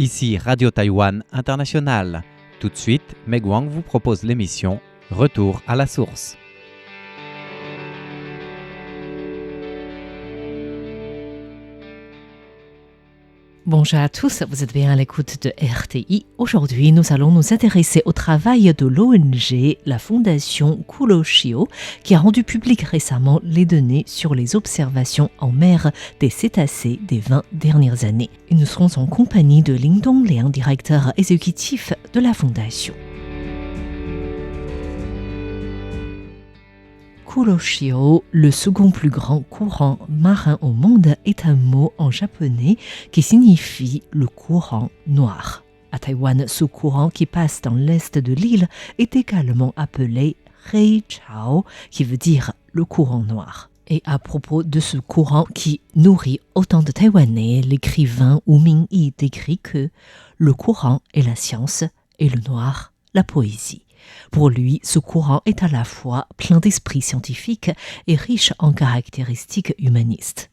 Ici Radio Taïwan International. Tout de suite, Meg Wang vous propose l'émission Retour à la source. Bonjour à tous, vous êtes bien à l'écoute de RTI. Aujourd'hui, nous allons nous intéresser au travail de l'ONG, la Fondation Kuroshio, qui a rendu public récemment les données sur les observations en mer des cétacés des 20 dernières années. Et nous serons en compagnie de Lin Dongliang, directeur exécutif de la Fondation. Kuroshio, le second plus grand courant marin au monde, est un mot en japonais qui signifie le courant noir. À Taïwan, ce courant qui passe dans l'est de l'île est également appelé Rei Chao, qui veut dire le courant noir. Et à propos de ce courant qui nourrit autant de Taïwanais, l'écrivain Wu Mingyi décrit que le courant est la science et le noir, la poésie. Pour lui, ce courant est à la fois plein d'esprit scientifique et riche en caractéristiques humanistes.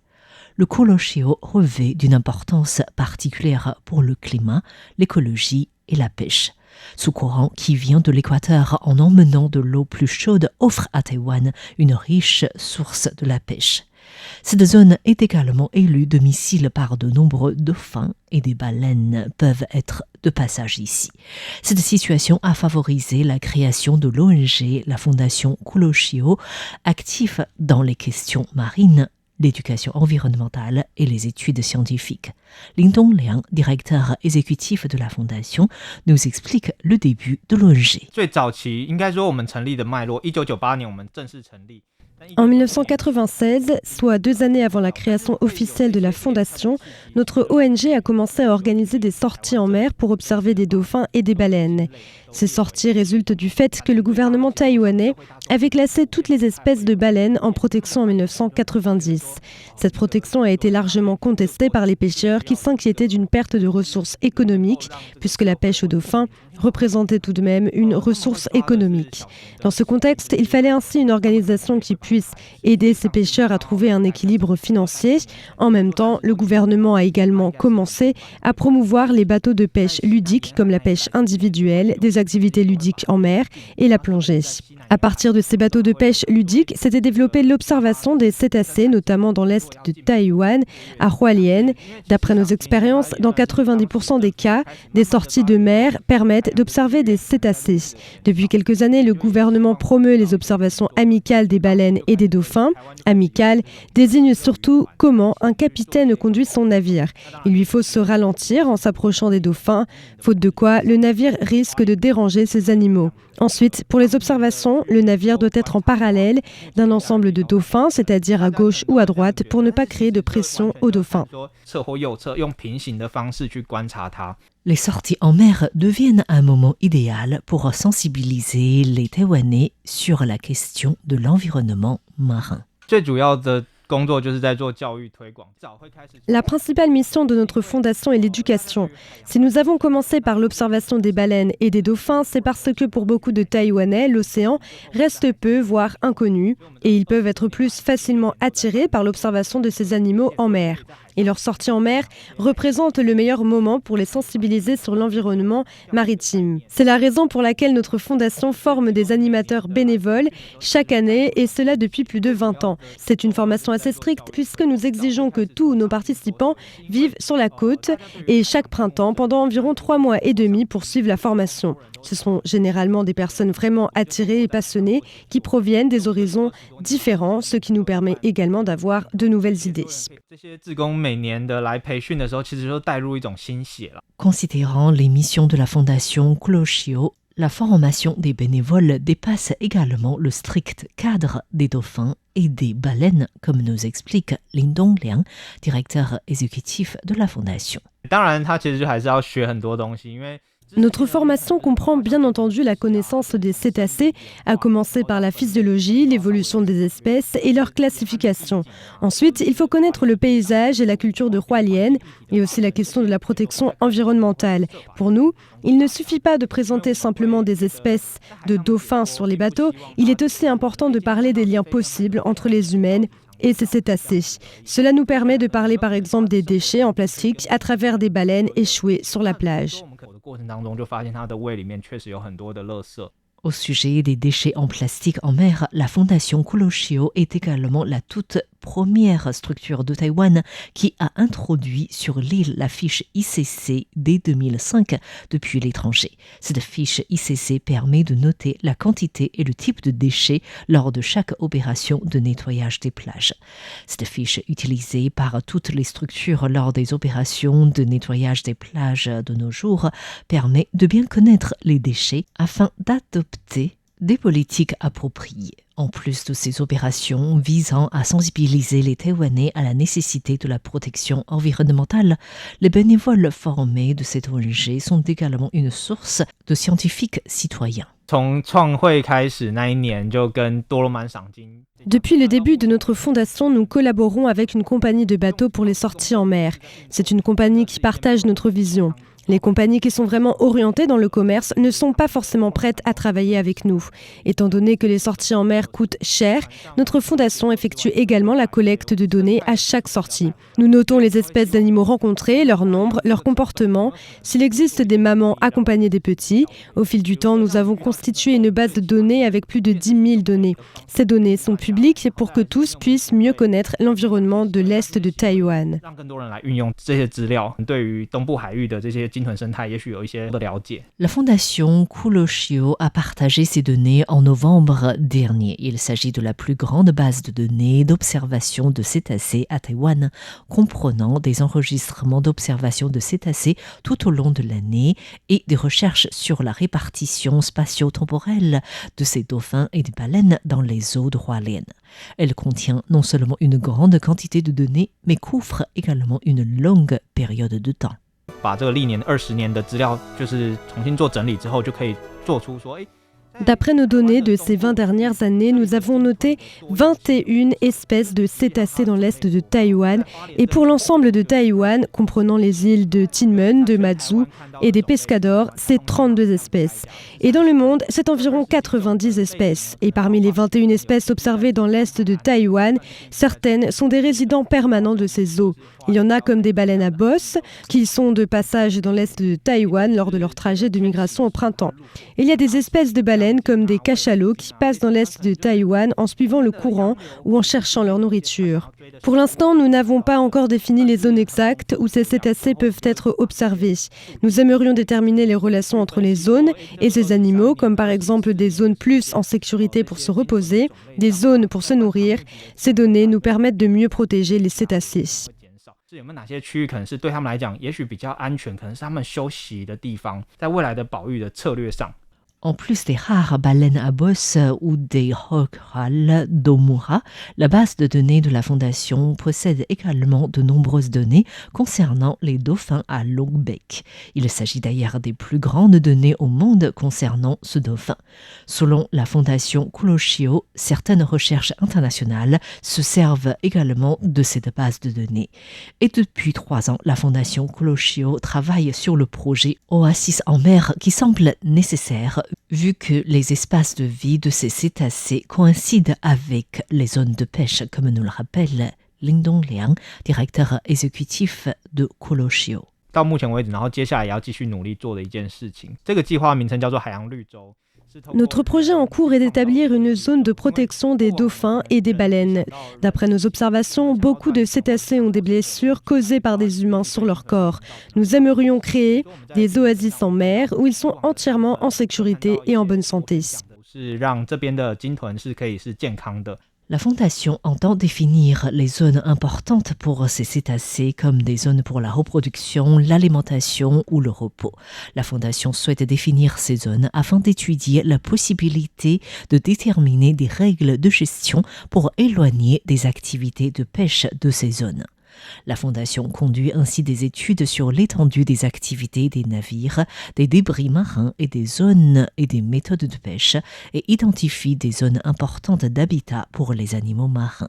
Le Kuroshio revêt d'une importance particulière pour le climat, l'écologie et la pêche. Ce courant, qui vient de l'équateur en emmenant de l'eau plus chaude, offre à Taïwan une riche source de la pêche. Cette zone est également élue domicile par de nombreux dauphins et des baleines peuvent être de passage ici. Cette situation a favorisé la création de l'ONG, la Fondation Kuroshio, active dans les questions marines, l'éducation environnementale et les études scientifiques. Lin Dongliang, directeur exécutif de la Fondation, nous explique le début de l'ONG. En 1996, soit 2 années avant la création officielle de la Fondation, notre ONG a commencé à organiser des sorties en mer pour observer des dauphins et des baleines. Ces sorties résultent du fait que le gouvernement taïwanais avait classé toutes les espèces de baleines en protection en 1990. Cette protection a été largement contestée par les pêcheurs qui s'inquiétaient d'une perte de ressources économiques, puisque la pêche aux dauphins représentait tout de même une ressource économique. Dans ce contexte, il fallait ainsi une organisation qui puisse aider ces pêcheurs à trouver un équilibre financier. En même temps, le gouvernement a également commencé à promouvoir les bateaux de pêche ludiques comme la pêche individuelle, des activités ludiques en mer et la plongée. À partir de ces bateaux de pêche ludiques, s'était développée l'observation des cétacés, notamment dans l'est de Taïwan, à Hualien. D'après nos expériences, dans 90% des cas, des sorties de mer permettent d'observer des cétacés. Depuis quelques années, le gouvernement promeut les observations amicales des baleines et des dauphins. Amicales désigne surtout comment un capitaine conduit son navire. Il lui faut se ralentir en s'approchant des dauphins, faute de quoi le navire risque de déranger ces animaux. Ensuite, pour les observations, le navire doit être en parallèle d'un ensemble de dauphins, c'est-à-dire à gauche ou à droite, pour ne pas créer de pression aux dauphins. Les sorties en mer deviennent un moment idéal pour sensibiliser les Taïwanais sur la question de l'environnement marin. La principale mission de notre fondation est l'éducation. Si nous avons commencé par l'observation des baleines et des dauphins, c'est parce que pour beaucoup de Taïwanais, l'océan reste peu, voire inconnu, et ils peuvent être plus facilement attirés par l'observation de ces animaux en mer. Et leur sortie en mer représente le meilleur moment pour les sensibiliser sur l'environnement maritime. C'est la raison pour laquelle notre fondation forme des animateurs bénévoles chaque année, et cela depuis plus de 20 ans. C'est une formation assez stricte puisque nous exigeons que tous nos participants vivent sur la côte et chaque printemps pendant environ 3 mois et demi pour suivre la formation. Ce sont généralement des personnes vraiment attirées et passionnées qui proviennent des horizons différents, ce qui nous permet également d'avoir de nouvelles idées. Considérant les missions de la Fondation Kuroshio, la formation des bénévoles dépasse également le strict cadre des dauphins et des baleines, comme nous explique Lin Dongliang, directeur exécutif de la Fondation. Notre formation comprend bien entendu la connaissance des cétacés, à commencer par la physiologie, l'évolution des espèces et leur classification. Ensuite, il faut connaître le paysage et la culture de Hualien et aussi la question de la protection environnementale. Pour nous, il ne suffit pas de présenter simplement des espèces de dauphins sur les bateaux, il est aussi important de parler des liens possibles entre les humaines et ces cétacés. Cela nous permet de parler par exemple des déchets en plastique à travers des baleines échouées sur la plage. Au sujet des déchets en plastique en mer, la fondation Kuloshio est également la toute première structure de Taïwan qui a introduit sur l'île la fiche ICC dès 2005 depuis l'étranger. Cette fiche ICC permet de noter la quantité et le type de déchets lors de chaque opération de nettoyage des plages. Cette fiche utilisée par toutes les structures lors des opérations de nettoyage des plages de nos jours permet de bien connaître les déchets afin d'adopter des politiques appropriées. En plus de ces opérations visant à sensibiliser les Taïwanais à la nécessité de la protection environnementale, les bénévoles formés de cette ONG sont également une source de scientifiques citoyens. Depuis le début de notre fondation, nous collaborons avec une compagnie de bateaux pour les sorties en mer. C'est une compagnie qui partage notre vision. Les compagnies qui sont vraiment orientées dans le commerce ne sont pas forcément prêtes à travailler avec nous. Étant donné que les sorties en mer coûtent cher, notre fondation effectue également la collecte de données à chaque sortie. Nous notons les espèces d'animaux rencontrés, leur nombre, leur comportement, s'il existe des mamans accompagnées des petits. Au fil du temps, nous avons constitué une base de données avec plus de 10 000 données. Ces données sont publiques pour que tous puissent mieux connaître l'environnement de l'Est de Taïwan. La fondation Kuloshio a partagé ces données en novembre dernier. Il s'agit de la plus grande base de données d'observation de cétacés à Taïwan, comprenant des enregistrements d'observation de cétacés tout au long de l'année et des recherches sur la répartition spatio-temporelle de ces dauphins et des baleines dans les eaux de Hualien. Elle contient non seulement une grande quantité de données, mais couvre également une longue période de temps. D'après nos données de ces 20 dernières années, nous avons noté 21 espèces de cétacés dans l'est de Taïwan. Et pour l'ensemble de Taïwan, comprenant les îles de Kinmen, de Matsu et des Pescadores, c'est 32 espèces. Et dans le monde, c'est environ 90 espèces. Et parmi les 21 espèces observées dans l'est de Taïwan, certaines sont des résidents permanents de ces eaux. Il y en a comme des baleines à bosse, qui sont de passage dans l'est de Taïwan lors de leur trajet de migration au printemps. Il y a des espèces de baleines comme des cachalots qui passent dans l'est de Taïwan en suivant le courant ou en cherchant leur nourriture. Pour l'instant, nous n'avons pas encore défini les zones exactes où ces cétacés peuvent être observés. Nous aimerions déterminer les relations entre les zones et ces animaux, comme par exemple des zones plus en sécurité pour se reposer, des zones pour se nourrir. Ces données nous permettent de mieux protéger les cétacés. En plus des rares baleines à bosse ou des rorquals d'Omura, la base de données de la Fondation possède également de nombreuses données concernant les dauphins à long bec. Il s'agit d'ailleurs des plus grandes données au monde concernant ce dauphin. Selon la Fondation Kuloshio, certaines recherches internationales se servent également de cette base de données. Et depuis 3 ans, la Fondation Kuloshio travaille sur le projet Oasis en mer qui semble nécessaire vu que les espaces de vie de ces cétacés coïncident avec les zones de pêche, comme nous le rappelle Lin Dongliang, directeur exécutif de Kuloshio. 到目前为止，然后接下来也要继续努力做的一件事情。这个计划名称叫做海洋绿洲。 Notre projet en cours est d'établir une zone de protection des dauphins et des baleines. D'après nos observations, beaucoup de cétacés ont des blessures causées par des humains sur leur corps. Nous aimerions créer des oasis en mer où ils sont entièrement en sécurité et en bonne santé. La Fondation entend définir les zones importantes pour ces cétacés comme des zones pour la reproduction, l'alimentation ou le repos. La Fondation souhaite définir ces zones afin d'étudier la possibilité de déterminer des règles de gestion pour éloigner des activités de pêche de ces zones. La Fondation conduit ainsi des études sur l'étendue des activités des navires, des débris marins et des zones et des méthodes de pêche et identifie des zones importantes d'habitat pour les animaux marins.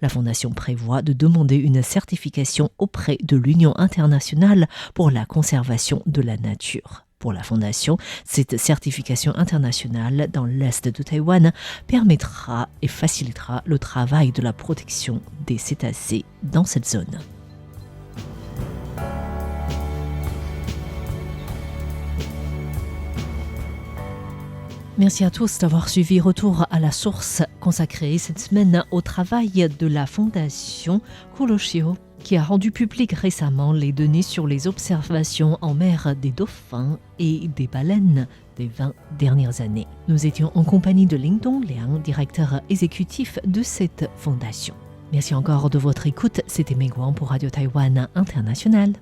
La Fondation prévoit de demander une certification auprès de l'Union internationale pour la conservation de la nature. Pour la Fondation, cette certification internationale dans l'est de Taïwan permettra et facilitera le travail de la protection des cétacés dans cette zone. Merci à tous d'avoir suivi Retour à la source consacré cette semaine au travail de la Fondation Kuroshio qui a rendu public récemment les données sur les observations en mer des dauphins et des baleines des 20 dernières années. Nous étions en compagnie de Ling Dongliang, directeur exécutif de cette fondation. Merci encore de votre écoute, c'était Meg Wang pour Radio Taïwan International.